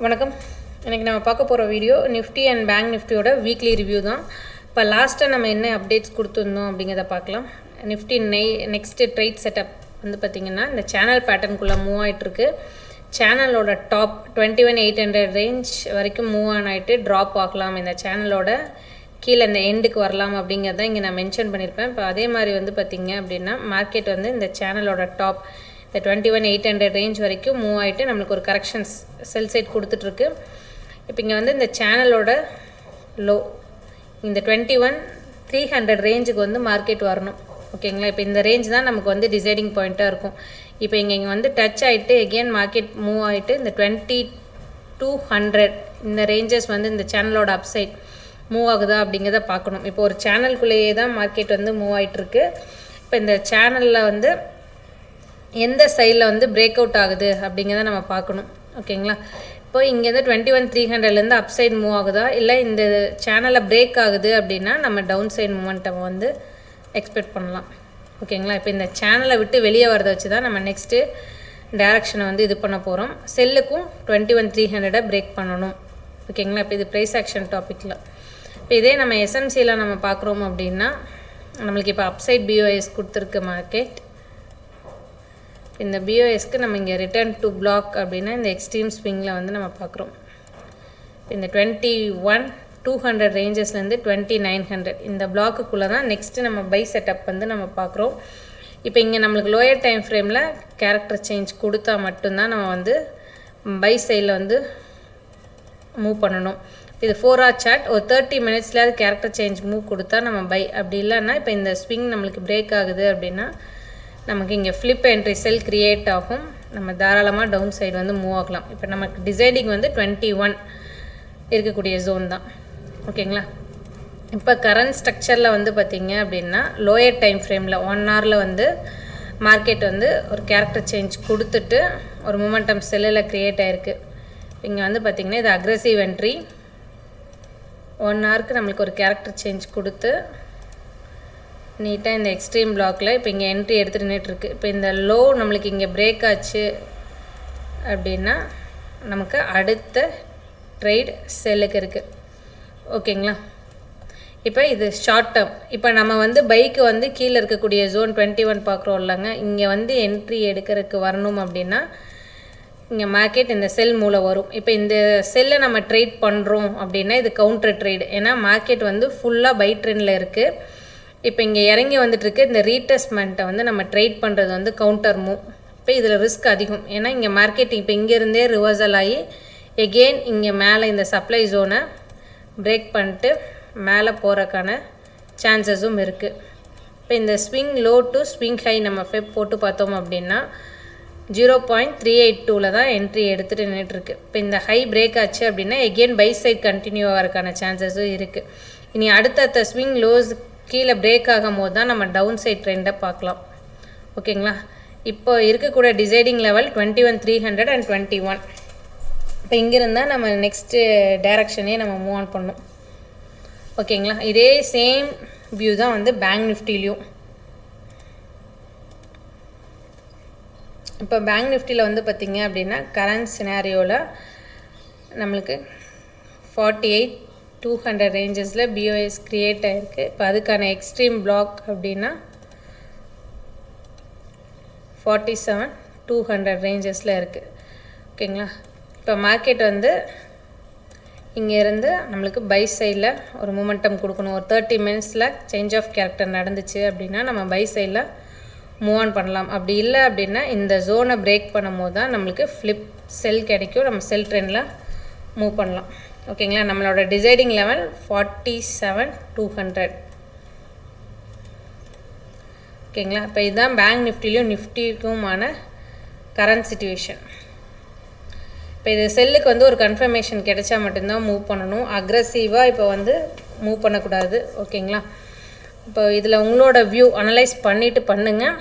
வணக்கம். இன்னைக்கு நம்ம பார்க்க போற வீடியோ நிஃப்டி அண்ட் பேங்க் நிஃப்டியோட வீக்லி ரிவ்யூ தான். இப்போ லாஸ்ட்டாக நம்ம என்ன அப்டேட்ஸ் கொடுத்துருந்தோம் அப்படிங்கிறத பார்க்கலாம். நிஃப்டி நெக்ஸ்ட் ட்ரேட் செட்டப் வந்து பார்த்திங்கன்னா இந்த சேனல் பேட்டர்னுக்குள்ளே மூவ் ஆகிட்டுருக்கு. சேனலோட டாப் 21,800 ரேஞ்ச் வரைக்கும் மூவ் ஆகிட்டு ட்ராப் ஆகலாம், இந்த சேனலோட கீழே இந்த எண்டுக்கு வரலாம் அப்படிங்கிறத இங்கே நான் மென்ஷன் பண்ணியிருப்பேன். இப்போ அதே மாதிரி வந்து பார்த்திங்க அப்படின்னா மார்க்கெட் வந்து இந்த சேனலோட டாப் இந்த 21,800 ரேஞ்ச் வரைக்கும் மூவ் ஆகிட்டு நம்மளுக்கு ஒரு கரெக்ஷன்ஸ் செல் சைட் கொடுத்துட்ருக்கு. இப்போ இங்கே வந்து இந்த சேனலோட லோ இந்த 21,300 ரேஞ்சுக்கு வந்து மார்க்கெட் வரணும். ஓகேங்களா, இப்போ இந்த ரேஞ்ச் தான் நமக்கு வந்து டிசைடிங் பாயிண்ட்டாக இருக்கும். இப்போ இங்கே வந்து டச் ஆகிட்டு எகெயின் மார்க்கெட் மூவ் ஆகிட்டு இந்த 2200 இந்த ரேஞ்சஸ் வந்து இந்த சேனலோட அப்சைட் மூவ் ஆகுதா அப்படிங்கிறத பார்க்கணும். இப்போ ஒரு சேனலுக்குள்ளேயே தான் மார்க்கெட் வந்து மூவ் ஆகிட்டுருக்கு. இப்போ இந்த சேனலில் வந்து எந்த சைடில் வந்து பிரேக் அவுட் ஆகுது அப்படிங்கிறத நம்ம பார்க்கணும். ஓகேங்களா, இப்போ இங்கேருந்து 21,300லேருந்து அப் சைட் மூவ் ஆகுதா, இல்லை இந்த சேனலில் பிரேக் ஆகுது அப்படின்னா நம்ம டவுன் சைட் மூமெண்ட்டை வந்து எக்ஸ்பெக்ட் பண்ணலாம். ஓகேங்களா, இப்போ இந்த சேனலை விட்டு வெளியே வரதை வச்சு தான் நம்ம நெக்ஸ்ட்டு டைரக்ஷனை வந்து இது பண்ண போகிறோம். செல்லுக்கும் 21,300 பிரேக் பண்ணணும். ஓகேங்களா, இப்போ இது ப்ரைஸ் ஆக்ஷன் டாப்பிக்கில். இப்போ இதே நம்ம எஸ்எம்சியில் நம்ம பார்க்குறோம் அப்படின்னா நம்மளுக்கு இப்போ அப்சைட் பிஓஎஸ் கொடுத்துருக்கு மார்க்கெட். இந்த பிஓஎஸ்க்கு நம்ம இங்கே ரிட்டர்ன் டு பிளாக் அப்படின்னா இந்த எக்ஸ்ட்ரீம் ஸ்விங்கில் வந்து நம்ம பார்க்குறோம். இந்த 21,200 ரேஞ்சஸ்லேருந்து 2900 இந்த பிளாக்குக்குள்ளே தான் நெக்ஸ்ட்டு நம்ம பை செட்டப் வந்து நம்ம பார்க்குறோம். இப்போ இங்கே நம்மளுக்கு லோயர் டைம் ஃப்ரேமில் கேரக்டர் சேஞ்ச் கொடுத்தா மட்டும்தான் நம்ம வந்து பை சைடில் வந்து மூவ் பண்ணணும். இது 4-hour சார்ட், ஒரு 30 மினிட்ஸில் அது கேரக்டர் சேஞ்ச் மூவ் கொடுத்தா நம்ம பை, அப்படி இல்லைன்னா இப்போ இந்த ஸ்விங் நம்மளுக்கு பிரேக் ஆகுது அப்படின்னா நமக்கு இங்கே ஃப்ளிப் என்ட்ரி செல் க்ரியேட் ஆகும், நம்ம தாராளமாக டவுன் சைடு வந்து மூவ் ஆகலாம். இப்போ நமக்கு டிசைடிங் வந்து 21 இருக்கக்கூடிய ஜோன் தான். ஓகேங்களா, இப்போ கரண்ட் ஸ்ட்ரக்சரில் வந்து பார்த்திங்க அப்படின்னா லோயர் டைம் ஃப்ரேமில் 1 hourல வந்து மார்க்கெட் வந்து ஒரு கேரக்டர் சேஞ்ச் கொடுத்துட்டு ஒரு மொமெண்டம் செல்லில் க்ரியேட் ஆகிருக்கு. இங்கே வந்து பார்த்திங்கன்னா இது அக்ரெசிவ் என்ட்ரி 1 hourக்கு நம்மளுக்கு ஒரு கேரக்டர் சேஞ்ச் கொடுத்து நீட்டாக இந்த எக்ஸ்ட்ரீம் பிளாக்கில் இப்போ இங்கே என்ட்ரி எடுத்துகிட்டு நின்றுட்டுருக்கு. இப்போ இந்த லோ நம்மளுக்கு இங்கே பிரேக் ஆச்சு அப்படின்னா நமக்கு அடுத்த ட்ரேட் செல்லுக்கு இருக்குது. ஓகேங்களா, இப்போ இது ஷார்ட் டேர்ம். இப்போ நம்ம வந்து பைக்கு வந்து கீழே இருக்கக்கூடிய ஜோன் 21 பார்க்குறோம் இல்லைங்க, இங்கே வந்து என்ட்ரி எடுக்கிறதுக்கு வரணும் அப்படின்னா இங்கே மார்க்கெட் இந்த செல் மூலம் வரும். இப்போ இந்த செல்லை நம்ம ட்ரேட் பண்ணுறோம் அப்படின்னா இது கவுண்டர் ட்ரேடு, ஏன்னா மார்க்கெட் வந்து ஃபுல்லாக பை ட்ரெண்டில் இருக்குது. இப்போ இங்கே இறங்கி வந்துட்டுருக்கு. இந்த ரீடெஸ்ட்மெண்ட்டை வந்து நம்ம ட்ரேட் பண்ணுறது வந்து கவுண்டர் மூவ். இப்போ இதில் ரிஸ்க் அதிகம், ஏன்னா இங்கே மார்க்கெட் இப்போ இங்கேருந்தே ரிவர்சல் ஆகி எகெயின் இங்கே மேலே இந்த சப்ளை ஜோனை பிரேக் பண்ணிட்டு மேலே போகிறக்கான சான்சஸும் இருக்குது. இப்போ இந்த swing low to swing high நம்ம ஃபெப் போட்டு பார்த்தோம் அப்படின்னா 0.382 தான் என்ட்ரி எடுத்துகிட்டு நின்றுட்டுருக்கு. இப்போ இந்த ஹை பிரேக் ஆச்சு அப்படின்னா எகெயின் பை சைட் கண்டினியூ ஆகிறதுக்கான சான்சஸும் இருக்குது. இனி அடுத்தடுத்த ஸ்விங் லோஸ் கீழே பிரேக் ஆகும் போது தான் நம்ம டவுன் சைட் ட்ரெண்டை பார்க்கலாம். ஓகேங்களா, இப்போ இருக்கக்கூடிய டிசைடிங் லெவல் 21,300 and 21. இப்போ இங்கிருந்தால் நம்ம நெக்ஸ்ட்டு டைரக்ஷனே நம்ம மூவ் ஆன் பண்ணோம். ஓகேங்களா, இதே சேம் வியூ தான் வந்து பேங்க் நிஃப்டிலையும். இப்போ பேங்க் நிஃப்டியில் வந்து பார்த்திங்க அப்படின்னா கரண்ட் சினாரியோவில் நம்மளுக்கு 48,200 ரேஞ்சஸில் பிஓஎஸ் க்ரியேட் ஆகிருக்கு. இப்போ அதுக்கான எக்ஸ்ட்ரீம் பிளாக் அப்படின்னா 47,200 ரேஞ்சஸில் இருக்குது. ஓகேங்களா, இப்போ மார்க்கெட் வந்து இங்கேருந்து நம்மளுக்கு பை சைடில் ஒரு மூமெண்டம் கொடுக்கணும். ஒரு 30 மினிட்ஸில் சேஞ்ச் ஆஃப் கேரக்டர் நடந்துச்சு அப்படின்னா நம்ம பை சைடில் மூவ் ஆன் பண்ணலாம். அப்படி இல்லை அப்படின்னா இந்த ஜோனை பிரேக் பண்ணும் போது தான் நம்மளுக்கு ஃப்ளிப் செல் கிடைக்கும், நம்ம செல் ட்ரெண்டில் மூவ் பண்ணலாம். ஓகேங்களா, நம்மளோட டிசைடிங் லெவல் 47,200. ஓகேங்களா, இப்போ இதுதான் பேங்க் நிஃப்டிலையும் நிஃப்டிக்குமான கரண்ட் சிச்சுவேஷன். இப்போ இது செல்லுக்கு வந்து ஒரு கன்ஃபர்மேஷன் கிடைச்சா மட்டும்தான் மூவ் பண்ணணும், அக்ரெசிவாக இப்போ வந்து மூவ் பண்ணக்கூடாது. ஓகேங்களா, இப்போ இதில் உங்களோட வியூ அனலைஸ் பண்ணிவிட்டு பண்ணுங்கள்.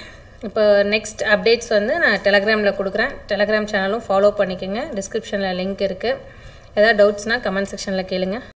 இப்போ நெக்ஸ்ட் அப்டேட்ஸ் வந்து நான் டெலகிராமில் கொடுக்குறேன். டெலகிராம் சேனலும் ஃபாலோ பண்ணிக்கோங்க, டிஸ்கிரிப்ஷனில் லிங்க் இருக்குது. ஏதாவது டவுட்ஸ்னால் கமெண்ட் செக்ஷனில் கேளுங்க.